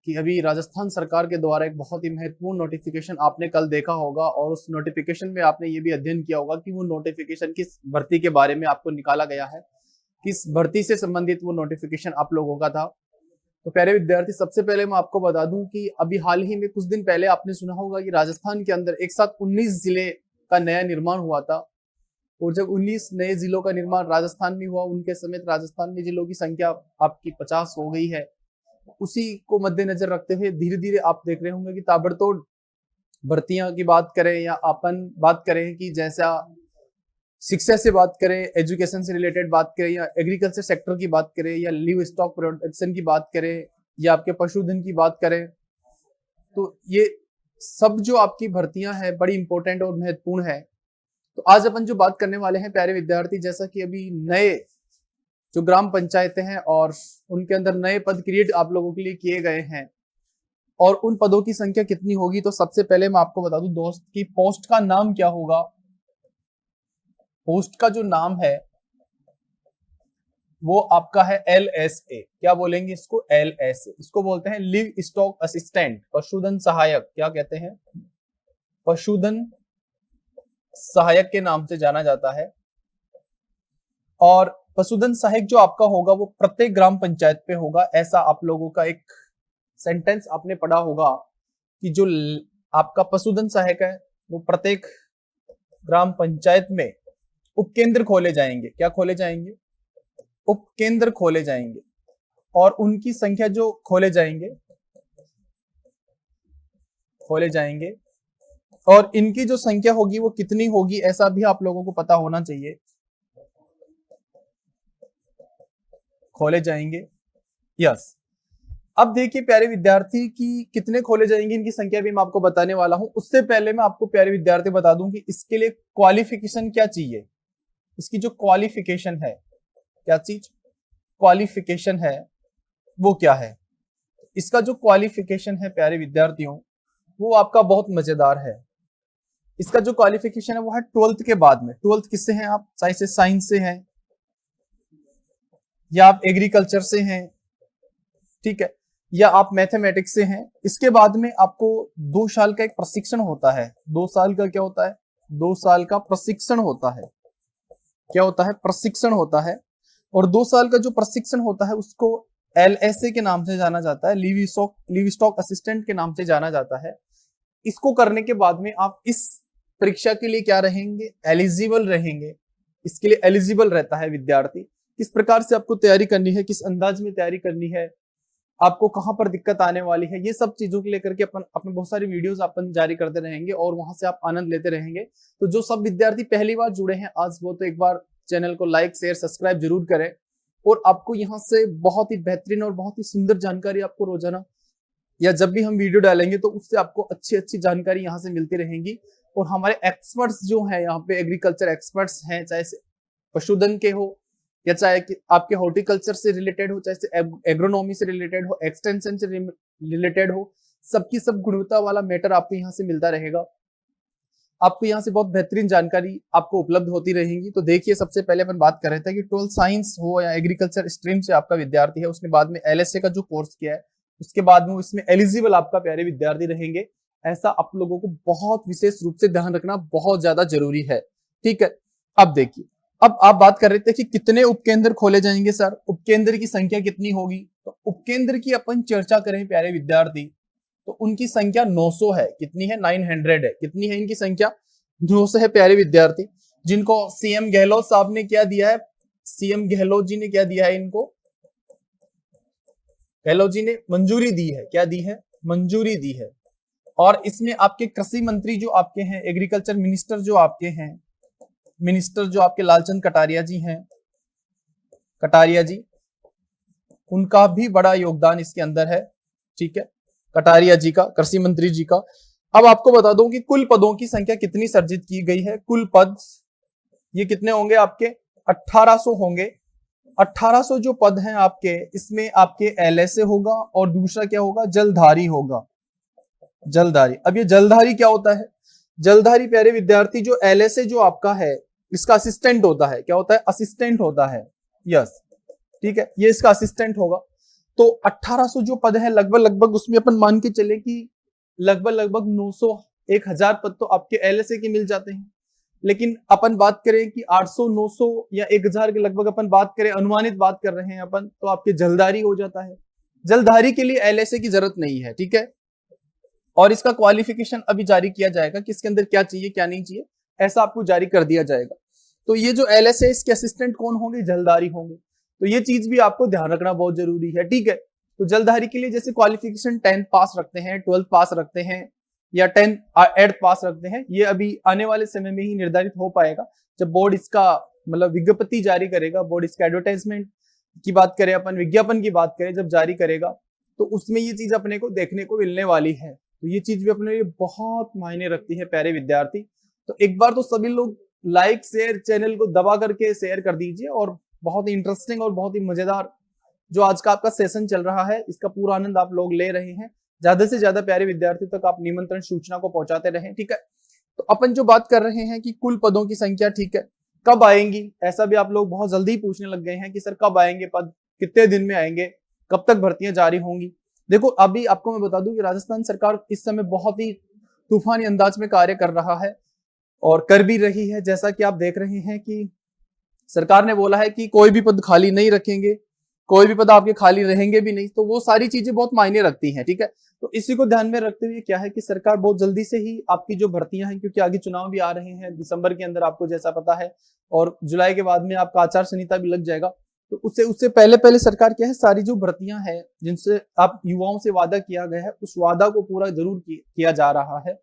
कि अभी राजस्थान सरकार के द्वारा एक बहुत ही महत्वपूर्ण नोटिफिकेशन आपने कल देखा होगा और उस नोटिफिकेशन में आपने ये भी अध्ययन किया होगा कि वो नोटिफिकेशन किस भर्ती के बारे में आपको निकाला गया है, किस भर्ती से संबंधित वो नोटिफिकेशन आप लोगों का था। तो प्यारे विद्यार्थी, सबसे पहले मैं आपको बता दूं कि अभी हाल ही में कुछ दिन पहले आपने सुना होगा कि राजस्थान के अंदर एक साथ 19 जिले का नया निर्माण हुआ था। और जब 19 नए जिलों का निर्माण राजस्थान में हुआ, उनके समेत राजस्थान में जिलों की संख्या आपकी 50 हो गई है। उसी को मद्देनजर रखते हुए धीरे धीरे आप देख रहे होंगे कि ताबड़तोड़ भर्तियां की बात करें या अपन बात करें कि जैसा शिक्षा से बात करें, एजुकेशन से रिलेटेड बात करें, या एग्रीकल्चर सेक्टर की बात करें, या लिव स्टॉक प्रोडक्शन की बात करें, या आपके पशुधन की बात करें, तो ये सब जो आपकी भर्तियां हैं बड़ी इंपॉर्टेंट और महत्वपूर्ण है। तो आज अपन जो बात करने वाले हैं प्यारे विद्यार्थी, जैसा कि अभी नए जो ग्राम पंचायतें हैं और उनके अंदर नए पद क्रिएट आप लोगों के लिए किए गए हैं और उन पदों की संख्या कितनी होगी, तो सबसे पहले मैं आपको बता दूं दोस्त कि पोस्ट का नाम क्या होगा। पोस्ट का जो नाम है वो आपका है LSA। क्या बोलेंगे इसको? LSA। इसको बोलते हैं लिव स्टॉक असिस्टेंट, पशुधन सहायक। क्या कहते हैं? पशुधन सहायक के नाम से जाना जाता है। और पशुधन सहायक जो आपका होगा वो प्रत्येक ग्राम पंचायत पे होगा। ऐसा आप लोगों का एक सेंटेंस आपने पढ़ा होगा कि जो आपका पशुधन सहायक है वो प्रत्येक ग्राम पंचायत में उपकेंद्र खोले जाएंगे। क्या खोले जाएंगे? उपकेंद्र खोले जाएंगे। और उनकी संख्या जो खोले जाएंगे और इनकी जो संख्या होगी वो कितनी होगी, ऐसा भी आप लोगों को पता होना चाहिए। खोले जाएंगे, यस। अब देखिए प्यारे विद्यार्थी कि कितने खोले जाएंगे, इनकी संख्या भी मैं आपको बताने वाला हूं। उससे पहले मैं आपको प्यारे विद्यार्थी बता दूं कि इसके लिए क्वालिफिकेशन क्या चाहिए। इसकी जो क्वालिफिकेशन है, क्या चीज क्वालिफिकेशन है वो क्या है? इसका जो क्वालिफिकेशन है प्यारे विद्यार्थियों वो आपका बहुत मजेदार है। इसका जो क्वालिफिकेशन है वो है 12th के बाद में। 12th किससे हैं आप? चाहे से साइंस से हैं या आप एग्रीकल्चर से हैं, ठीक है, या आप मैथमेटिक्स से हैं। इसके बाद में आपको 2 साल का एक प्रशिक्षण होता है। 2 साल का क्या होता है? 2 साल का प्रशिक्षण होता है। क्या होता है? प्रशिक्षण होता है। और 2 साल का जो प्रशिक्षण होता है उसको LSA के नाम से जाना जाता है, लिव स्टॉक असिस्टेंट के नाम से जाना जाता है। इसको करने के बाद में आप इस परीक्षा के लिए क्या रहेंगे? एलिजिबल रहेंगे। इसके लिए एलिजिबल रहता है विद्यार्थी। किस प्रकार से आपको तैयारी करनी है, किस अंदाज में तैयारी करनी है, आपको कहां पर दिक्कत आने वाली है, ये सब चीजों को लेकर के अपन अपने बहुत सारी वीडियोस अपन जारी करते रहेंगे और वहां से आप आनंद लेते रहेंगे। तो जो सब विद्यार्थी पहली बार जुड़े हैं आज, वो तो एक बार चैनल को लाइक शेयर सब्सक्राइब जरूर करें। और आपको यहाँ से बहुत ही बेहतरीन और बहुत ही सुंदर जानकारी आपको रोजाना या जब भी हम वीडियो डालेंगे तो उससे आपको अच्छी अच्छी जानकारी यहाँ से मिलती रहेंगी। और हमारे एक्सपर्ट्स जो हैं यहाँ पे, एग्रीकल्चर एक्सपर्ट्स हैं, चाहे पशुधन के हो या चाहे कि आपके हॉर्टिकल्चर से रिलेटेड हो, चाहे से एग्रोनॉमी से रिलेटेड हो, एक्सटेंशन से रिलेटेड हो, सबकी सब गुणवत्ता वाला मैटर आपको यहाँ से मिलता रहेगा। आपको यहाँ से बहुत बेहतरीन जानकारी आपको उपलब्ध होती रहेगी। तो देखिए, सबसे पहले अपन बात कर रहे थे कि 12 साइंस हो या एग्रीकल्चर स्ट्रीम से आपका विद्यार्थी है, उसने बाद में LSA का जो कोर्स किया है, उसके बाद में इसमें एलिजिबल आपका प्यारे विद्यार्थी रहेंगे। ऐसा आप लोगों को बहुत विशेष रूप से ध्यान रखना बहुत ज्यादा जरूरी है, ठीक है। अब देखिए, अब आप बात कर रहे थे कि कितने उपकेंद्र खोले जाएंगे सर, उपकेंद्र की संख्या कितनी होगी। तो उपकेंद्र की अपन चर्चा करें प्यारे विद्यार्थी तो उनकी संख्या 900 है। कितनी है? 900 है। कितनी है इनकी संख्या? 900 है प्यारे विद्यार्थी, जिनको CM गहलोत साहब ने क्या दिया है? CM गहलोत जी ने क्या दिया है इनको? गहलोत जी ने मंजूरी दी है। क्या दी है? मंजूरी दी है। और इसमें आपके कृषि मंत्री जो आपके हैं, एग्रीकल्चर मिनिस्टर जो आपके हैं, मिनिस्टर जो आपके लालचंद कटारिया जी हैं, कटारिया जी, उनका भी बड़ा योगदान इसके अंदर है, ठीक है, कटारिया जी का, कृषि मंत्री जी का। अब आपको बता दूं कि कुल पदों की संख्या कितनी सर्जित की गई है। कुल पद ये कितने होंगे आपके? 1800 होंगे। 1800 जो पद हैं आपके, इसमें आपके LSA होगा और दूसरा क्या होगा? जलधारी होगा। जलधारी। अब ये जलधारी क्या होता है? जलधारी प्यारे विद्यार्थी जो LSA जो आपका है इसका असिस्टेंट होता है। क्या होता है? असिस्टेंट होता है, यस, ठीक है, ये इसका असिस्टेंट होगा। तो 1800 जो पद है लगभग लगभग उसमें अपन मान के चले कि लगभग लगभग 900 1000 पद तो आपके एलएसए के मिल जाते हैं। लेकिन अपन बात करें कि 800 900 या 1000 के लगभग अपन बात करें, अनुमानित बात कर रहे हैं अपन, तो आपके जलधारी हो जाता है। जलधारी के लिए एलएसए की जरूरत नहीं है, ठीक है। और इसका क्वालिफिकेशन अभी जारी किया जाएगा कि इसके अंदर क्या चाहिए क्या नहीं चाहिए, ऐसा आपको जारी कर दिया जाएगा। तो ये जो एलएसए इसके असिस्टेंट कौन होंगे, जलधारी होंगे। तो ये चीज भी आपको ध्यान रखना बहुत जरूरी है, ठीक है। तो जलधारी के लिए जैसे क्वालिफिकेशन 10th पास रखते हैं, 12th पास रखते हैं या 8th पास रखते हैं, ये अभी आने वाले समय में ही निर्धारित हो पाएगा जब बोर्ड इसका मतलब विज्ञप्ति जारी करेगा, बोर्ड इसका एडवर्टाइजमेंट की बात करें, अपन विज्ञापन की बात करें, जब जारी करेगा तो उसमें ये चीज अपने को देखने को मिलने वाली है। तो ये चीज भी अपने लिए बहुत मायने रखती है प्यारे विद्यार्थी। तो एक बार तो सभी लोग लाइक शेयर चैनल को दबा करके शेयर कर दीजिए, और बहुत ही इंटरेस्टिंग और बहुत ही मजेदार जो आज का आपका सेशन चल रहा है इसका पूरा आनंद आप लोग ले रहे हैं। ज्यादा से ज्यादा प्यारे विद्यार्थी तक आप निमंत्रण सूचना को पहुंचाते रहें, ठीक है। तो अपन जो बात कर रहे हैं कि कुल पदों की संख्या, ठीक है, कब आएंगी, ऐसा भी आप लोग बहुत जल्दी पूछने लग गए हैं कि सर कब आएंगे पद, कितने दिन में आएंगे, कब तक भर्तियां जारी होंगी। देखो अभी आपको मैं बता दूं कि राजस्थान सरकार इस समय बहुत ही तूफानी अंदाज में कार्य कर रहा है और कर भी रही है। जैसा कि आप देख रहे हैं कि सरकार ने बोला है कि कोई भी पद खाली नहीं रखेंगे, कोई भी पद आपके खाली रहेंगे भी नहीं। तो वो सारी चीजें बहुत मायने रखती हैं, ठीक है। तो इसी को ध्यान में रखते हुए क्या है कि सरकार बहुत जल्दी से ही आपकी जो भर्तियां हैं, क्योंकि आगे चुनाव भी आ रहे हैं दिसंबर के अंदर आपको जैसा पता है, और जुलाई के बाद में आपका आचार संहिता भी लग जाएगा। तो उससे पहले पहले सरकार क्या है, सारी जो भर्तियां हैं जिनसे आप युवाओं से वादा किया गया है, उस वादा को पूरा जरूर किया जा रहा है।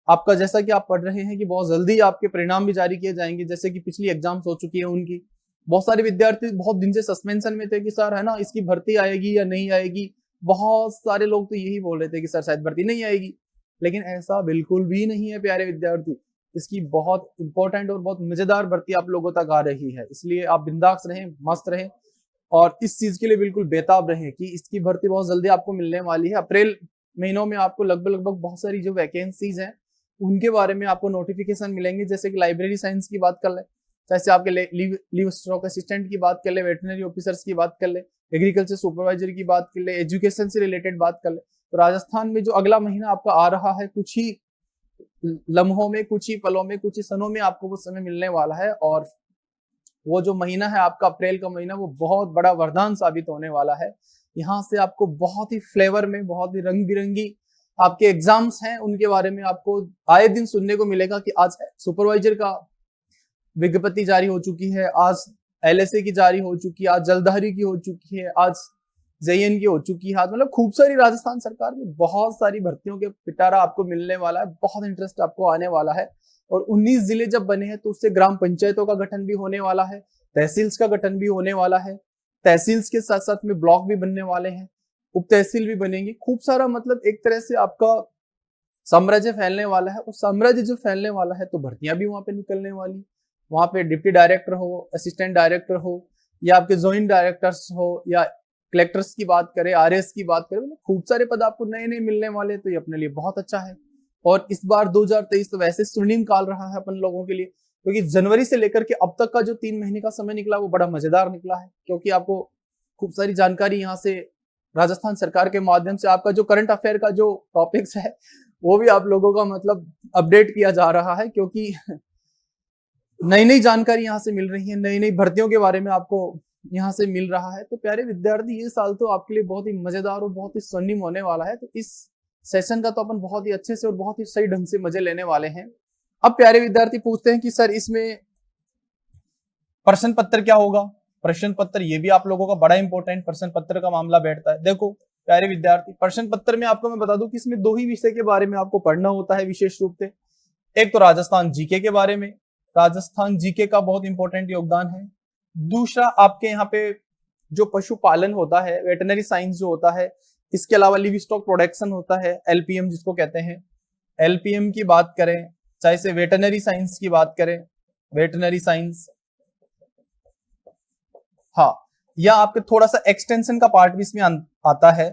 आपका जैसा कि आप पढ़ रहे हैं कि बहुत जल्दी आपके परिणाम भी जारी किए जाएंगे, जैसे कि पिछली एग्जाम्स हो चुकी है उनकी। बहुत सारे विद्यार्थी बहुत दिन से सस्पेंशन में थे कि सर है ना इसकी भर्ती आएगी या नहीं आएगी। बहुत सारे लोग तो यही बोल रहे थे कि सर शायद भर्ती नहीं आएगी, लेकिन ऐसा बिल्कुल भी नहीं है प्यारे विद्यार्थी। इसकी बहुत इंपॉर्टेंट और बहुत मजेदार भर्ती आप लोगों तक आ रही है, इसलिए आप बिंदास रहें, मस्त रहें और इस चीज के लिए बिल्कुल बेताब रहें कि इसकी भर्ती बहुत जल्दी आपको मिलने वाली है। अप्रैल महीनों में आपको लगभग लगभग बहुत सारी जो वैकेंसीज हैं उनके बारे में आपको नोटिफिकेशन मिलेंगे। जैसे कि लाइब्रेरी साइंस की बात कर ले, जैसे आपके लीव स्टॉक असिस्टेंट की बात कर ले, वेटनरी ऑफिसर्स की बात कर ले, एग्रीकल्चर सुपरवाइजर की बात कर ले, एजुकेशन से रिलेटेड बात कर ले। तो राजस्थान में जो अगला महीना आपका आ रहा है, कुछ ही लम्हों में, कुछ ही पलों में, कुछ ही सनों में आपको वो समय मिलने वाला है। और वो जो महीना है आपका अप्रैल का महीना, वो बहुत बड़ा वरदान साबित होने वाला है। यहाँ से आपको बहुत ही फ्लेवर में, बहुत ही रंग बिरंगी आपके एग्जाम्स हैं उनके बारे में आपको आए दिन सुनने को मिलेगा कि आज सुपरवाइजर का विज्ञप्ति जारी हो चुकी है, आज एलएसए की जारी हो चुकी है, आज जलधारी की हो चुकी है, आज जेएन की हो चुकी है। मतलब खूब सारी राजस्थान सरकार में बहुत सारी भर्तियों के पिटारा आपको मिलने वाला है, बहुत इंटरेस्ट आपको आने वाला है। और 19 जिले जब बने हैं तो उससे ग्राम पंचायतों का गठन भी होने वाला है, तहसील्स का गठन भी होने वाला है, तहसील्स के साथ साथ में ब्लॉक भी बनने वाले हैं, उप तहसील भी बनेंगी। खूब सारा मतलब एक तरह से आपका साम्राज्य फैलने वाला है। और साम्राज्य जो फैलने वाला है तो भर्तियां भी वहां पे निकलने वाली। वहां पे डिप्टी डायरेक्टर हो, असिस्टेंट डायरेक्टर हो, या आपके जॉइंट डायरेक्टर्स हो, या कलेक्टर्स की बात करें, आरएस की बात करें, मतलब खूब सारे पद आपको नए नए मिलने वाले। तो ये अपने लिए बहुत अच्छा है। और इस बार 2023 तो वैसे स्वर्णिम काल रहा है अपन लोगों के लिए, क्योंकि जनवरी से लेकर के अब तक का जो 3 महीने का समय निकला वो बड़ा मजेदार निकला है। क्योंकि आपको खूब सारी जानकारी यहाँ से राजस्थान सरकार के माध्यम से, आपका जो करंट अफेयर का जो टॉपिक्स है वो भी आप लोगों का मतलब अपडेट किया जा रहा है, क्योंकि नई नई जानकारी यहाँ से मिल रही है, नई नई भर्तियों के बारे में आपको यहाँ से मिल रहा है। तो प्यारे विद्यार्थी, ये साल तो आपके लिए बहुत ही मजेदार और बहुत ही स्वर्णिम होने वाला है। तो इस सेशन का तो अपन बहुत ही अच्छे से और बहुत ही सही ढंग से मजे लेने वाले हैं। अब प्यारे विद्यार्थी पूछते हैं कि सर इसमें प्रश्न पत्र क्या होगा। प्रश्न पत्र, ये भी आप लोगों का बड़ा इंपॉर्टेंट प्रश्न पत्र का मामला बैठता है। देखो प्यारे विद्यार्थी, प्रश्न पत्र में आपको मैं बता दूं कि इसमें 2 ही विषय के बारे में आपको पढ़ना होता है विशेष रूप से। एक तो राजस्थान जीके के बारे में, राजस्थान जीके का बहुत इंपॉर्टेंट योगदान है। दूसरा आपके यहाँ पे जो पशुपालन होता है, वेटनरी साइंस जो होता है, इसके अलावा लिव स्टॉक प्रोडक्शन होता है, एलपीएम जिसको कहते हैं। एलपीएम की बात करें, चाहे से वेटनरी साइंस की बात करें, वेटनरी साइंस, हाँ, या आपके थोड़ा सा एक्सटेंशन का पार्ट भी इसमें आता है।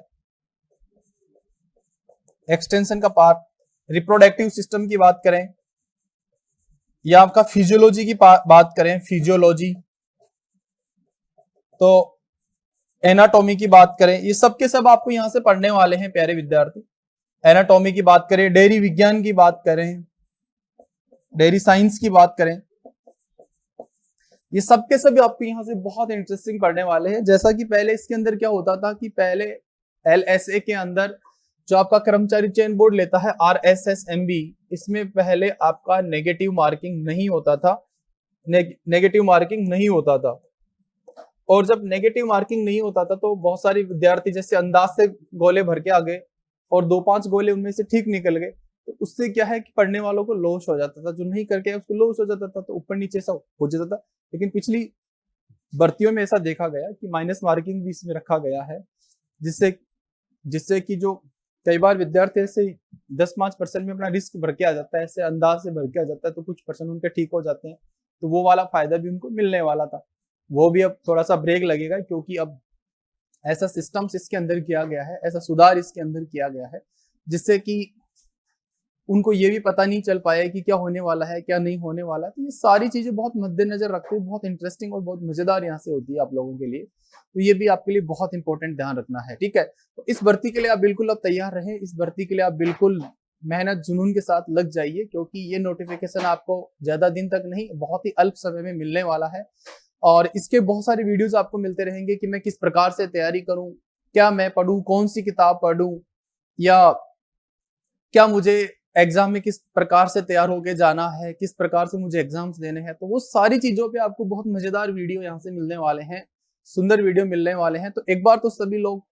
एक्सटेंशन का पार्ट, रिप्रोडक्टिव सिस्टम की बात करें, या आपका फिजियोलॉजी की बात करें, फिजियोलॉजी, तो एनाटॉमी की बात करें, ये सब के सब आपको यहां से पढ़ने वाले हैं प्यारे विद्यार्थी। एनाटॉमी की बात करें, डेयरी विज्ञान की बात करें, डेयरी साइंस की बात करें, ये सब के सब आपको यहाँ से बहुत इंटरेस्टिंग पढ़ने वाले हैं। जैसा कि पहले इसके अंदर क्या होता था कि पहले LSA के अंदर जो आपका कर्मचारी चयन बोर्ड लेता है RSSMB, इसमें पहले आपका नेगेटिव मार्किंग नहीं होता था, नेगेटिव मार्किंग नहीं होता था। और जब नेगेटिव मार्किंग नहीं होता था तो बहुत सारे विद्यार्थी जैसे अंदाज से गोले भर के आ गए और 2-5 गोले उनमें से ठीक निकल गए, तो उससे क्या है कि पढ़ने वालों को लॉस हो जाता था, जो नहीं करके उसको लॉस हो जाता था, तो ऊपर नीचे ऐसा हो जाता था। लेकिन पिछली भर्तियों में ऐसा देखा गया कि माइनस मार्किंग भी इसमें रखा गया है, जिससे जिससे कि जो कई बार विद्यार्थी ऐसे 10-5% में अपना रिस्क भर के आ जाता है, ऐसे अंदाज से भर के आ जाता है, तो कुछ परसेंट उनके ठीक हो जाते हैं, तो वो वाला फायदा भी उनको मिलने वाला था, वो भी अब थोड़ा सा ब्रेक लगेगा, क्योंकि अब ऐसा सिस्टम्स इसके अंदर किया गया है, ऐसा सुधार इसके अंदर किया गया है, जिससे कि उनको ये भी पता नहीं चल पाया कि क्या होने वाला है क्या नहीं होने वाला है। तो ये सारी चीजें बहुत मद्देनजर रखते हुए बहुत इंटरेस्टिंग और बहुत मजेदार यहाँ से होती है आप लोगों के लिए, तो ये भी आपके लिए बहुत इंपॉर्टेंट ध्यान रखना है, ठीक है। तो इस भर्ती के लिए आप बिल्कुल अब तैयार रहें, इस भर्ती के लिए आप बिल्कुल मेहनत जुनून के साथ लग जाइए, क्योंकि ये नोटिफिकेशन आपको ज्यादा दिन तक नहीं, बहुत ही अल्प समय में मिलने वाला है। और इसके बहुत सारे वीडियोज आपको मिलते रहेंगे कि मैं किस प्रकार से तैयारी करूं, क्या मैं पढूं, कौन सी किताब पढूं, या क्या मुझे एग्जाम में किस प्रकार से तैयार होके जाना है, किस प्रकार से मुझे एग्जाम्स देने हैं, तो वो सारी चीजों पे आपको बहुत मजेदार वीडियो यहाँ से मिलने वाले हैं, सुंदर वीडियो मिलने वाले हैं। तो एक बार तो सभी लोग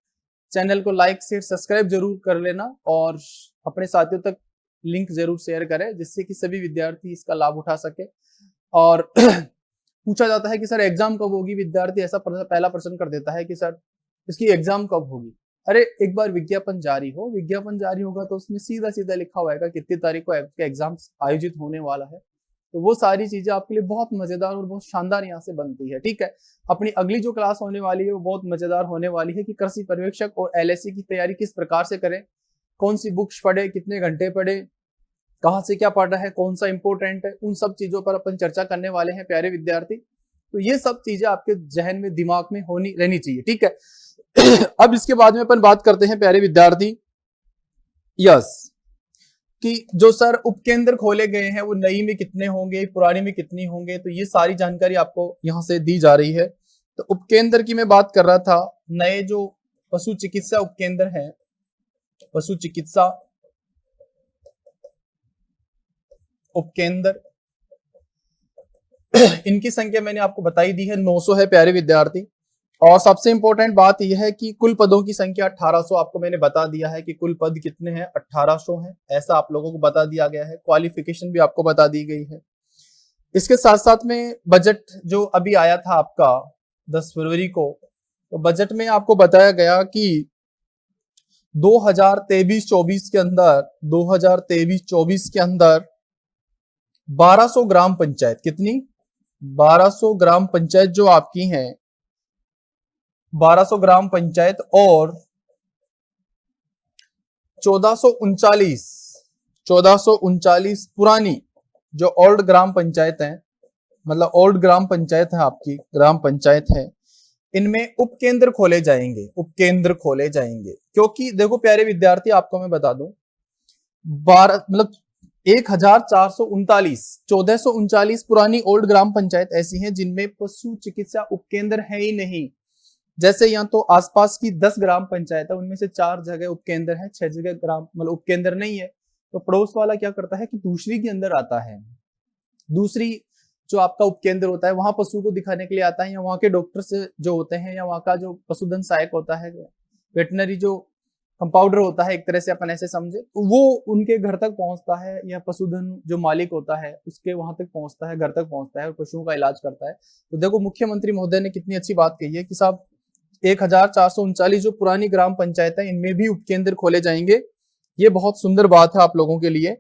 चैनल को लाइक शेयर सब्सक्राइब जरूर कर लेना और अपने साथियों तक लिंक जरूर शेयर करें, जिससे कि सभी विद्यार्थी इसका लाभ उठा सके। और पूछा जाता है कि सर एग्जाम कब होगी, विद्यार्थी ऐसा पहला प्रश्न कर देता है कि सर इसकी एग्जाम कब होगी। अरे एक बार विज्ञापन जारी हो, विज्ञापन जारी होगा तो उसमें सीधा सीधा लिखा होगा कितनी तारीख को एग्जाम आयोजित होने वाला है, तो वो सारी चीजें आपके लिए बहुत मजेदार और बहुत शानदार यहाँ से बनती है, ठीक है। अपनी अगली जो क्लास होने वाली है वो बहुत मजेदार होने वाली है कि कृषि पर्यवेक्षक और LSE की तैयारी किस प्रकार से करें, कौन सी बुक्स पढ़े, कितने घंटे पढ़े, कहाँ से क्या पढ़ रहा है, कौन सा इंपॉर्टेंट है, उन सब चीजों पर अपन चर्चा करने वाले हैं प्यारे विद्यार्थी। तो ये सब चीजें आपके जहन में दिमाग में होनी रहनी चाहिए, ठीक है। अब इसके बाद में अपन बात करते हैं प्यारे विद्यार्थी, यस, कि जो सर उपकेंद्र खोले गए हैं वो नई में कितने होंगे, पुरानी में कितनी होंगे, तो ये सारी जानकारी आपको यहां से दी जा रही है। तो उपकेंद्र की मैं बात कर रहा था, नए जो पशु चिकित्सा उपकेंद्र हैं, पशु चिकित्सा उपकेंद्र, इनकी संख्या मैंने आपको बताई दी है, 900 है प्यारे विद्यार्थी। और सबसे इंपॉर्टेंट बात यह है कि कुल पदों की संख्या 1800, आपको मैंने बता दिया है कि कुल पद कितने हैं, 1800 हैं, ऐसा आप लोगों को बता दिया गया है। क्वालिफिकेशन भी आपको बता दी गई है। इसके साथ साथ में बजट जो अभी आया था आपका 10 फरवरी को, तो बजट में आपको बताया गया कि 2023-24 के अंदर 2023-24 के अंदर 1200 ग्राम पंचायत, कितनी 1200 ग्राम पंचायत जो आपकी हैं, 1200 ग्राम पंचायत और 1439 पुरानी जो ओल्ड ग्राम पंचायत है, मतलब ओल्ड ग्राम पंचायत है, आपकी ग्राम पंचायत है, इनमें उपकेंद्र खोले जाएंगे, उपकेंद्र खोले जाएंगे। क्योंकि देखो प्यारे विद्यार्थी, आपको मैं बता दूं, 1439 पुरानी ओल्ड ग्राम पंचायत ऐसी हैं जिनमें पशु चिकित्सा उपकेंद्र है ही नहीं। जैसे यहाँ तो आसपास की 10 ग्राम पंचायत है, उनमें से 4 जगह उपकेंद्र है, 6 जगह ग्राम मतलब उपकेंद्र नहीं है। तो पड़ोस वाला क्या करता है कि दूसरी के अंदर आता है, दूसरी जो आपका उपकेंद्र होता है वहां पशु को दिखाने के लिए आता है, या वहां के डॉक्टर से जो होते हैं, या वहां का जो पशुधन सहायक होता है, वेटनरी जो कंपाउंडर होता है, एक तरह से अपन ऐसे समझे, वो उनके घर तक पहुंचता है, या पशुधन जो मालिक होता है उसके वहां तक पहुंचता है, घर तक पहुंचता है और पशुओं का इलाज करता है। तो देखो मुख्यमंत्री महोदय ने कितनी अच्छी बात कही है कि साहब 1439 जो पुरानी ग्राम पंचायत है इनमें भी उपकेंद्र खोले जाएंगे। ये बहुत सुंदर बात है आप लोगों के लिए।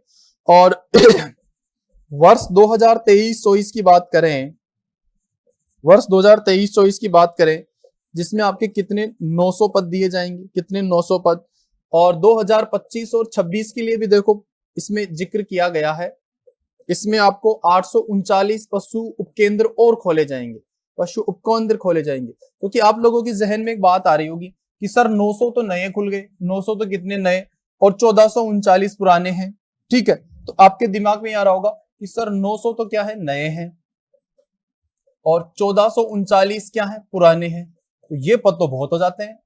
और वर्ष 2023-24 की बात करें, वर्ष 2023-24 की बात करें, जिसमें आपके कितने 900 पद दिए जाएंगे, कितने 900 पद। और 2025 और 26 के लिए भी देखो इसमें जिक्र किया गया है, इसमें आपको 839 पशु उपकेंद्र और खोले जाएंगे। पशु उपकेंद्र खोले जाएंगे। क्योंकि आप लोगों की जहन में एक बात आ रही होगी कि सर 900 तो नए खुल गए, 900 तो कितने नए और 1439 पुराने हैं। ठीक है, तो आपके दिमाग में आ रहा होगा कि सर 900 तो क्या है, नए हैं, और 1439 क्या है, पुराने हैं। तो ये पद तो बहुत हो जाते हैं,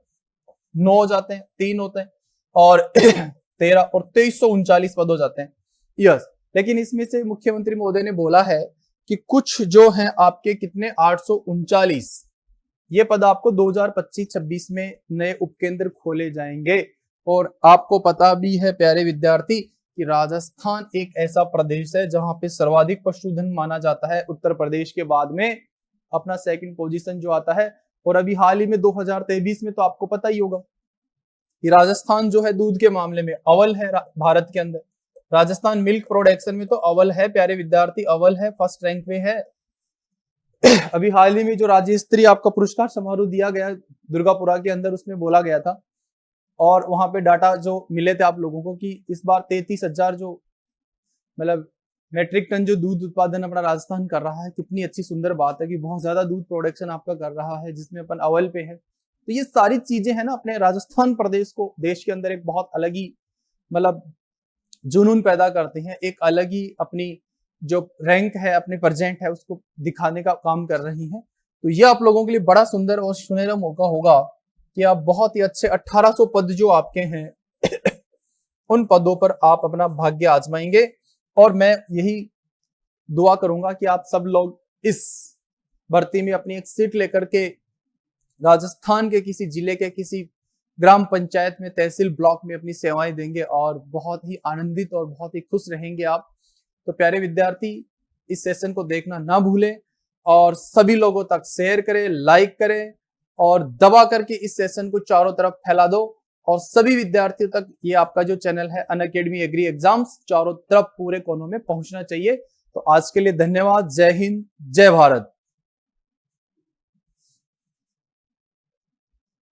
9 हो जाते हैं, 3 होते हैं, और 13 और 2339 पद हो जाते हैं। यस, लेकिन इसमें से मुख्यमंत्री महोदय ने बोला है कि कुछ जो हैं आपके कितने 839 ये पद आपको 2025-26 में नए उपकेंद्र खोले जाएंगे। और आपको पता भी है प्यारे विद्यार्थी कि राजस्थान एक ऐसा प्रदेश है जहां पे सर्वाधिक पशुधन माना जाता है। उत्तर प्रदेश के बाद में अपना सेकंड पोजीशन जो आता है। और अभी हाल ही में 2023 में तो आपको पता ही होगा कि राजस्थान जो है दूध के मामले में अव्वल है भारत के अंदर। राजस्थान मिल्क प्रोडक्शन में तो अव्वल है प्यारे विद्यार्थी, अव्वल है, फर्स्ट रैंक पे है। अभी हाल ही में जो राज्य स्तरीय आपका पुरस्कार समारोह दिया गया दुर्गापुरा के अंदर, उसमें बोला गया था और वहां पे डाटा जो मिले थे आप लोगों को कि इस बार 33,000 जो मतलब मेट्रिक टन जो दूध उत्पादन अपना राजस्थान कर रहा है। कितनी अच्छी सुंदर बात है कि बहुत ज्यादा दूध प्रोडक्शन आपका कर रहा है, जिसमें अपन अव्वल पे है। तो ये सारी चीजें है ना, अपने राजस्थान प्रदेश को देश के अंदर एक बहुत अलग ही मतलब जुनून पैदा करते हैं, एक अलग ही अपनी जो रैंक है, अपने प्रेजेंट है, उसको दिखाने का काम कर रही हैं। तो ये आप लोगों के लिए बड़ा सुंदर और सुनहरा मौका होगा कि आप बहुत ही अच्छे 1800 पद जो आपके हैं उन पदों पर आप अपना भाग्य आजमाएंगे। और मैं यही दुआ करूंगा कि आप सब लोग इस भर्ती में अपनी एक सीट लेकर के राजस्थान के किसी जिले के किसी ग्राम पंचायत में, तहसील ब्लॉक में अपनी सेवाएं देंगे और बहुत ही आनंदित और बहुत ही खुश रहेंगे आप। तो प्यारे विद्यार्थी, इस सेशन को देखना ना भूलें और सभी लोगों तक शेयर करें, लाइक करें और दबा करके इस सेशन को चारों तरफ फैला दो। और सभी विद्यार्थियों तक ये आपका जो चैनल है अनअकैडमी एग्री एग्जाम्स चारों तरफ पूरे कोनों में पहुंचना चाहिए। तो आज के लिए धन्यवाद। जय हिंद, जय भारत।